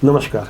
नमस्कार।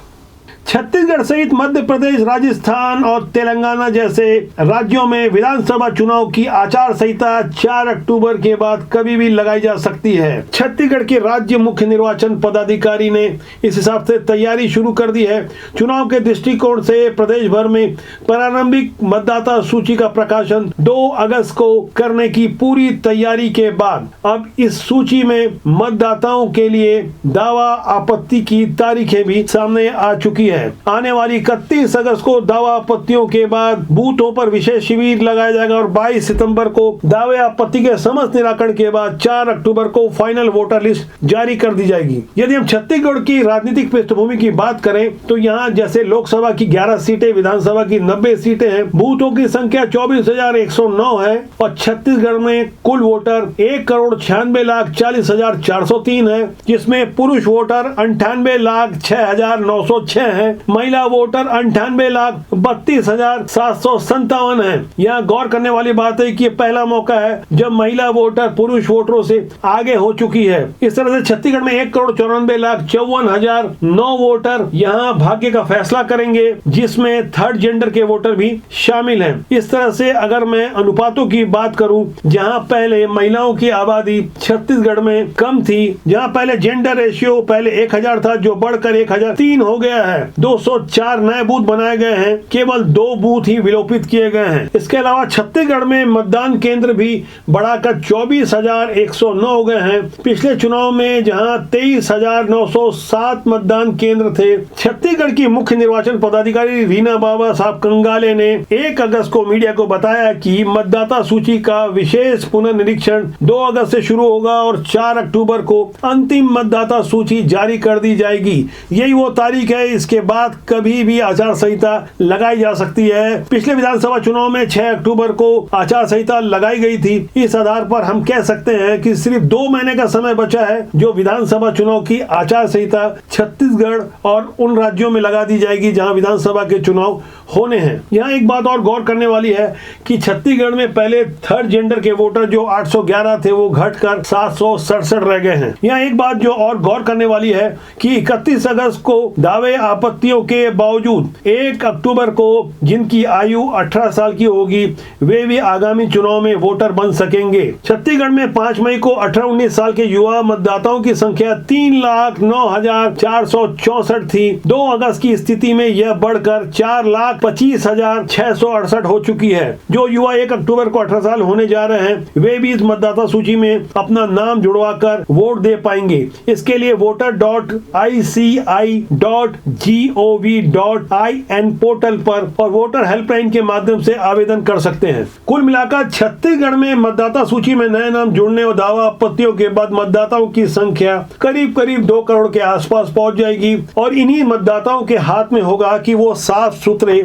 छत्तीसगढ़ सहित मध्य प्रदेश, राजस्थान और तेलंगाना जैसे राज्यों में विधानसभा चुनाव की आचार संहिता 4 अक्टूबर के बाद कभी भी लगाई जा सकती है। छत्तीसगढ़ के राज्य मुख्य निर्वाचन पदाधिकारी ने इस हिसाब से तैयारी शुरू कर दी है। चुनाव के दृष्टिकोण से प्रदेश भर में प्रारंभिक मतदाता सूची का प्रकाशन 2 अगस्त को करने की पूरी तैयारी के बाद अब इस सूची में मतदाताओं के लिए दावा आपत्ति की तारीखें भी सामने आ चुकी है। आने वाली 31 अगस्त को दावा आपत्तियों के बाद बूथों पर विशेष शिविर लगाया जाएगा और 22 सितंबर को दावे आपत्ति के समस्त निराकरण के बाद 4 अक्टूबर को फाइनल वोटर लिस्ट जारी कर दी जाएगी। यदि हम छत्तीसगढ़ की राजनीतिक पृष्ठभूमि की बात करें तो यहाँ जैसे लोकसभा की 11 सीटें, विधानसभा की 90 सीटें हैं, बूथों की संख्या 24,109 है और छत्तीसगढ़ में कुल वोटर 1,96,40,403 है, जिसमें पुरुष वोटर 98,06,906 है, महिला वोटर 98,32,757 है। यहाँ गौर करने वाली बात है कि ये पहला मौका है जब महिला वोटर पुरुष वोटरों से आगे हो चुकी है। इस तरह से छत्तीसगढ़ में 1,94,54,009 वोटर यहाँ भाग्य का फैसला करेंगे, जिसमें थर्ड जेंडर के वोटर भी शामिल हैं। इस तरह से अगर मैं अनुपातों की बात करूं, जहां पहले महिलाओं की आबादी छत्तीसगढ़ में कम थी, जहां पहले जेंडर रेशियो पहले 1000 था जो बढ़कर 1003 हो गया है। 204 नए बूथ बनाए गए हैं, केवल 2 बूथ ही विलोपित किए गए हैं। इसके अलावा छत्तीसगढ़ में मतदान केंद्र भी बढ़ाकर 24,109 हो गए हैं। पिछले चुनाव में जहां 23,907 मतदान केंद्र थे, छत्तीसगढ़ की मुख्य निर्वाचन पदाधिकारी रीना बाबा साहब कंगाले ने 1 अगस्त को मीडिया को बताया कि मतदाता सूची का विशेष पुनर्निरीक्षण 2 अगस्त से शुरू होगा और 4 अक्टूबर को अंतिम मतदाता सूची जारी कर दी जाएगी। यही वो तारीख है, इसके बाद कभी भी आचार संहिता लगाई जा सकती है। पिछले विधानसभा चुनाव में 6 अक्टूबर को आचार संहिता लगाई गई थी। इस आधार पर हम कह सकते हैं कि सिर्फ 2 महीने का समय बचा है जो विधानसभा चुनाव की आचार संहिता छत्तीसगढ़ और उन राज्यों में लगा दी जाएगी जहां विधानसभा के चुनाव होने हैं। यहाँ एक बात और गौर करने वाली है कि छत्तीसगढ़ में पहले थर्ड जेंडर के वोटर जो 811 थे वो घटकर 767 रह गए हैं। यहाँ एक बात जो और गौर करने वाली है कि 31 अगस्त को दावे आपत्तियों के बावजूद 1 अक्टूबर को जिनकी आयु 18 साल की होगी वे भी आगामी चुनाव में वोटर बन सकेंगे। छत्तीसगढ़ में 5 मई को 18-19 साल के युवा मतदाताओं की संख्या 3,09,464 थी। 2 अगस्त की स्थिति में यह बढ़कर 4,25,668 हो चुकी है। जो युवा 1 अक्टूबर को 18 साल होने जा रहे हैं वे भी इस मतदाता सूची में अपना नाम जुड़वाकर वोट दे पाएंगे। इसके लिए voter.ici.gov.in पोर्टल पर और वोटर हेल्पलाइन के माध्यम से आवेदन कर सकते हैं। कुल मिलाकर छत्तीसगढ़ में मतदाता सूची में नए नाम जुड़ने और दावा आपत्तियों के बाद मतदाताओं की संख्या करीब 2 करोड़ के आसपास पहुंच जाएगी और इन्हीं मतदाताओं के हाथ में होगा कि वो साफ सुथरे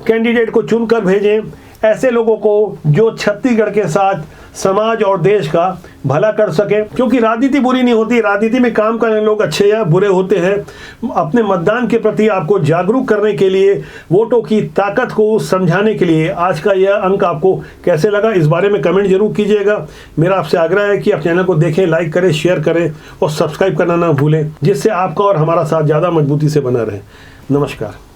कैंडिडेट को चुनकर भेजें, ऐसे लोगों को जो छत्तीसगढ़ के साथ समाज और देश का भला कर सके। क्योंकि राजनीति बुरी नहीं होती, राजनीति में काम करने लोग अच्छे या बुरे होते हैं। अपने मतदान के प्रति आपको जागरूक करने के लिए, वोटों की ताकत को समझाने के लिए आज का यह अंक आपको कैसे लगा इस बारे में कमेंट जरूर कीजिएगा। मेरा आपसे आग्रह है कि आप चैनल को देखें, लाइक करें, शेयर करें और सब्सक्राइब करना ना भूलें, जिससे आपका और हमारा साथ ज़्यादा मजबूती से बना रहे। नमस्कार।